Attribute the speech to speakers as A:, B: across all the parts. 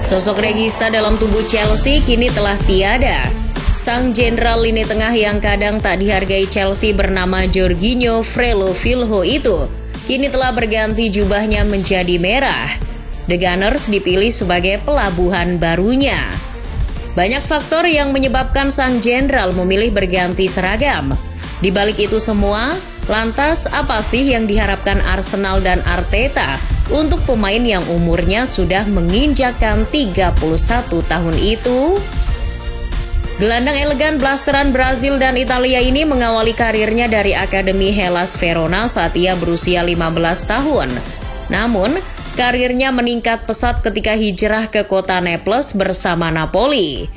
A: Sosok regista dalam tubuh Chelsea kini telah tiada. Sang jenderal lini tengah yang kadang tak dihargai Chelsea bernama Jorginho Frelovilho itu kini telah berganti jubahnya menjadi merah. The Gunners dipilih sebagai pelabuhan barunya. Banyak faktor yang menyebabkan sang jenderal memilih berganti seragam. Di balik itu semua, lantas apa sih yang diharapkan Arsenal dan Arteta untuk pemain yang umurnya sudah menginjakkan 31 tahun itu? Gelandang elegan blasteran Brazil dan Italia ini mengawali karirnya dari Akademi Hellas Verona saat ia berusia 15 tahun. Namun, karirnya meningkat pesat ketika hijrah ke kota Naples bersama Napoli.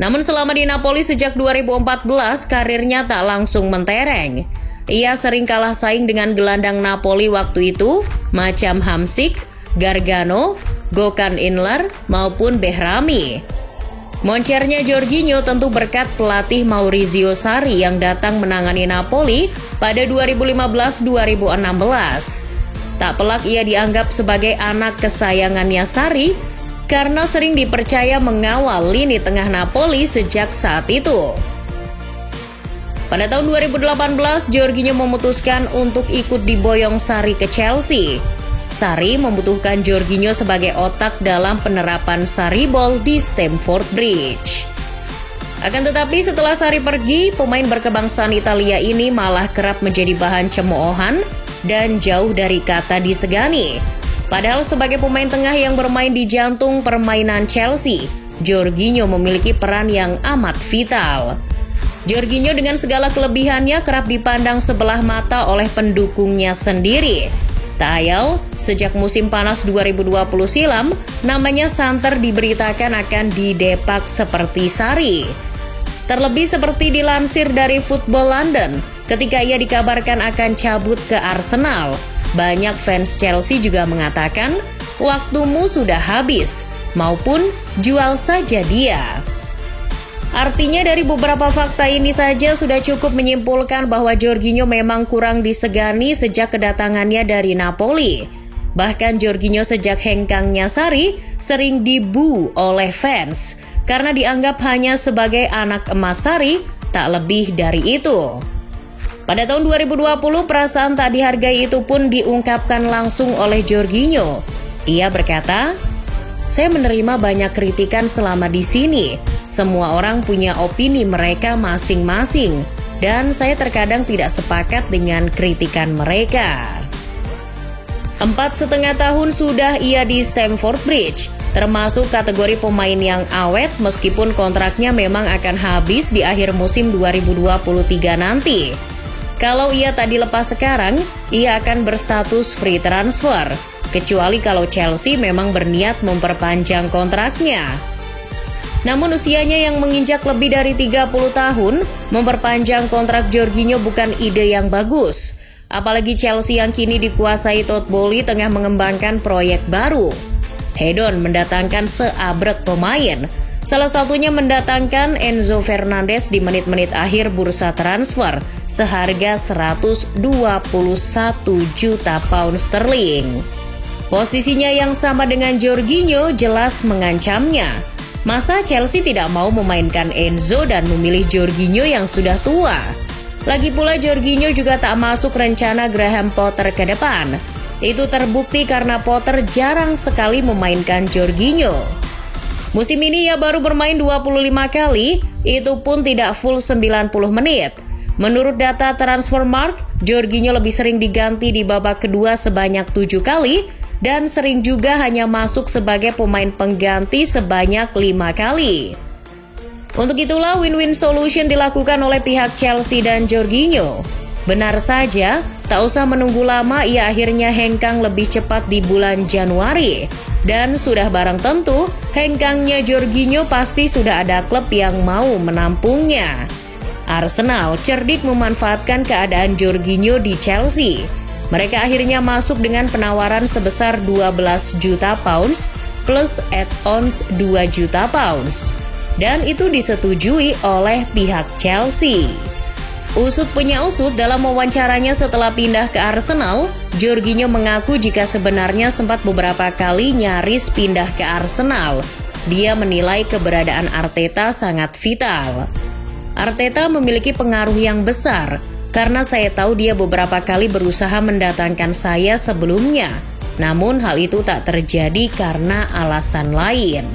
A: Namun selama di Napoli sejak 2014, karirnya tak langsung mentereng. Ia sering kalah saing dengan gelandang Napoli waktu itu, macam Hamsik, Gargano, Gökhan Inler, maupun Behrami. Moncernya Jorginho tentu berkat pelatih Maurizio Sarri yang datang menangani Napoli pada 2015-2016. Tak pelak ia dianggap sebagai anak kesayangannya Sarri karena sering dipercaya mengawal lini tengah Napoli sejak saat itu. Pada tahun 2018, Jorginho memutuskan untuk ikut diboyong Sarri ke Chelsea. Sarri membutuhkan Jorginho sebagai otak dalam penerapan Sarri Ball di Stamford Bridge. Akan tetapi setelah Sarri pergi, pemain berkebangsaan Italia ini malah kerap menjadi bahan cemoohan dan jauh dari kata disegani. Padahal sebagai pemain tengah yang bermain di jantung permainan Chelsea, Jorginho memiliki peran yang amat vital. Jorginho dengan segala kelebihannya kerap dipandang sebelah mata oleh pendukungnya sendiri. Tak ayal, sejak musim panas 2020 silam, namanya santer diberitakan akan didepak seperti Sarri. Terlebih seperti dilansir dari Football London, ketika ia dikabarkan akan cabut ke Arsenal, banyak fans Chelsea juga mengatakan, waktumu sudah habis, maupun jual saja dia. Artinya dari beberapa fakta ini saja sudah cukup menyimpulkan bahwa Jorginho memang kurang disegani sejak kedatangannya dari Napoli. Bahkan Jorginho sejak hengkangnya Sarri sering dibu oleh fans karena dianggap hanya sebagai anak emas Sarri, tak lebih dari itu. Pada tahun 2020, perasaan tak dihargai itu pun diungkapkan langsung oleh Jorginho. Ia berkata, "Saya menerima banyak kritikan selama di sini. Semua orang punya opini mereka masing-masing, dan saya terkadang tidak sepakat dengan kritikan mereka." 4,5 tahun sudah ia di Stamford Bridge, termasuk kategori pemain yang awet meskipun kontraknya memang akan habis di akhir musim 2023 nanti. Kalau ia tak dilepas sekarang, ia akan berstatus free transfer, kecuali kalau Chelsea memang berniat memperpanjang kontraknya. Namun usianya yang menginjak lebih dari 30 tahun, memperpanjang kontrak Jorginho bukan ide yang bagus. Apalagi Chelsea yang kini dikuasai Todd Boehly tengah mengembangkan proyek baru. Hedon mendatangkan seabrek pemain, salah satunya mendatangkan Enzo Fernandez di menit-menit akhir bursa transfer seharga 121 juta pound sterling. Posisinya yang sama dengan Jorginho jelas mengancamnya. Masa Chelsea tidak mau memainkan Enzo dan memilih Jorginho yang sudah tua? Lagi pula Jorginho juga tak masuk rencana Graham Potter ke depan. Itu terbukti karena Potter jarang sekali memainkan Jorginho. Musim ini ia baru bermain 25 kali, itu pun tidak full 90 menit. Menurut data Transfermarkt, Jorginho lebih sering diganti di babak kedua sebanyak 7 kali, dan sering juga hanya masuk sebagai pemain pengganti sebanyak 5 kali. Untuk itulah win-win solution dilakukan oleh pihak Chelsea dan Jorginho. Benar saja, tak usah menunggu lama, ia akhirnya hengkang lebih cepat di bulan Januari. Dan sudah barang tentu, hengkangnya Jorginho pasti sudah ada klub yang mau menampungnya. Arsenal cerdik memanfaatkan keadaan Jorginho di Chelsea. Mereka akhirnya masuk dengan penawaran sebesar 12 juta pounds plus add-ons 2 juta pounds. Dan itu disetujui oleh pihak Chelsea. Usut punya usut, dalam wawancaranya setelah pindah ke Arsenal, Jorginho mengaku jika sebenarnya sempat beberapa kali nyaris pindah ke Arsenal. Dia menilai keberadaan Arteta sangat vital. Arteta memiliki pengaruh yang besar, karena saya tahu dia beberapa kali berusaha mendatangkan saya sebelumnya. Namun hal itu tak terjadi karena alasan lain.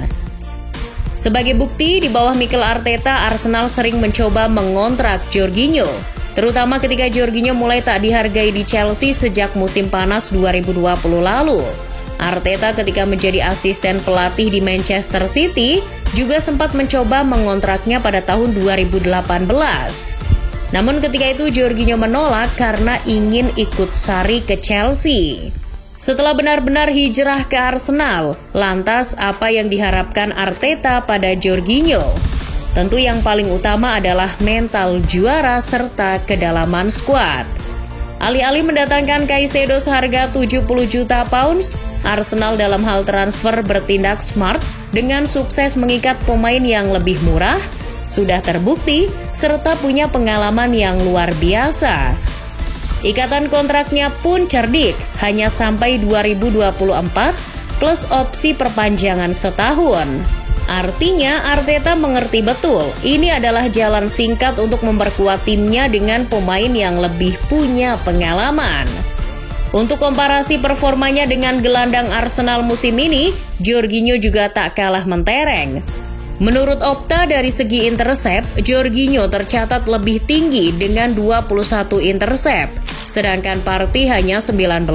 A: Sebagai bukti, di bawah Mikel Arteta, Arsenal sering mencoba mengontrak Jorginho, terutama ketika Jorginho mulai tak dihargai di Chelsea sejak musim panas 2020 lalu. Arteta ketika menjadi asisten pelatih di Manchester City juga sempat mencoba mengontraknya pada tahun 2018. Namun ketika itu Jorginho menolak karena ingin ikut Sarri ke Chelsea. Setelah benar-benar hijrah ke Arsenal, lantas apa yang diharapkan Arteta pada Jorginho? Tentu yang paling utama adalah mental juara serta kedalaman skuad. Alih-alih mendatangkan Caicedo seharga 70 juta pounds, Arsenal dalam hal transfer bertindak smart dengan sukses mengikat pemain yang lebih murah, sudah terbukti, serta punya pengalaman yang luar biasa. Ikatan kontraknya pun cerdik, hanya sampai 2024 plus opsi perpanjangan setahun. Artinya Arteta mengerti betul, ini adalah jalan singkat untuk memperkuat timnya dengan pemain yang lebih punya pengalaman. Untuk komparasi performanya dengan gelandang Arsenal musim ini, Jorginho juga tak kalah mentereng. Menurut Opta, dari segi intercept, Jorginho tercatat lebih tinggi dengan 21 intercept, sedangkan Partey hanya 19,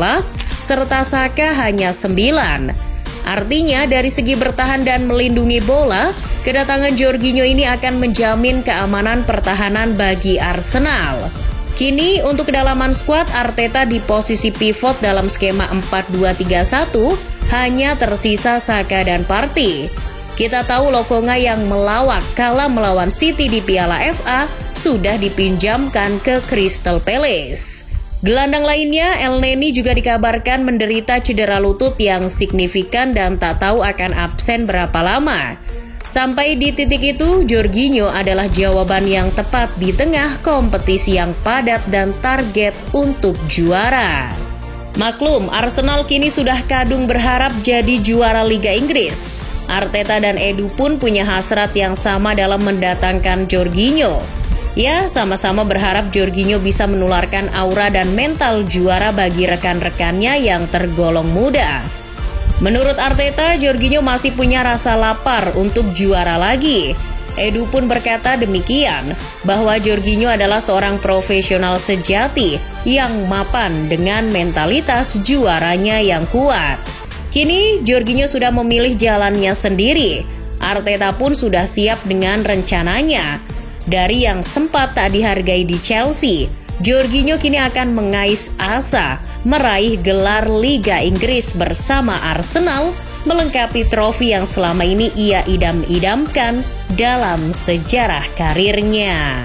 A: serta Saka hanya 9. Artinya, dari segi bertahan dan melindungi bola, kedatangan Jorginho ini akan menjamin keamanan pertahanan bagi Arsenal. Kini, untuk kedalaman skuad, Arteta di posisi pivot dalam skema 4-2-3-1, hanya tersisa Saka dan Partey. Kita tahu Lokonga yang melawak kala melawan City di Piala FA sudah dipinjamkan ke Crystal Palace. Gelandang lainnya, Elneny juga dikabarkan menderita cedera lutut yang signifikan dan tak tahu akan absen berapa lama. Sampai di titik itu, Jorginho adalah jawaban yang tepat di tengah kompetisi yang padat dan target untuk juara. Maklum, Arsenal kini sudah kadung berharap jadi juara Liga Inggris. Arteta dan Edu pun punya hasrat yang sama dalam mendatangkan Jorginho. Ya, sama-sama berharap Jorginho bisa menularkan aura dan mental juara bagi rekan-rekannya yang tergolong muda. Menurut Arteta, Jorginho masih punya rasa lapar untuk juara lagi. Edu pun berkata demikian, bahwa Jorginho adalah seorang profesional sejati yang mapan dengan mentalitas juaranya yang kuat. Kini, Jorginho sudah memilih jalannya sendiri. Arteta pun sudah siap dengan rencananya. Dari yang sempat tak dihargai di Chelsea, Jorginho kini akan mengais asa meraih gelar Liga Inggris bersama Arsenal, melengkapi trofi yang selama ini ia idam-idamkan dalam sejarah karirnya.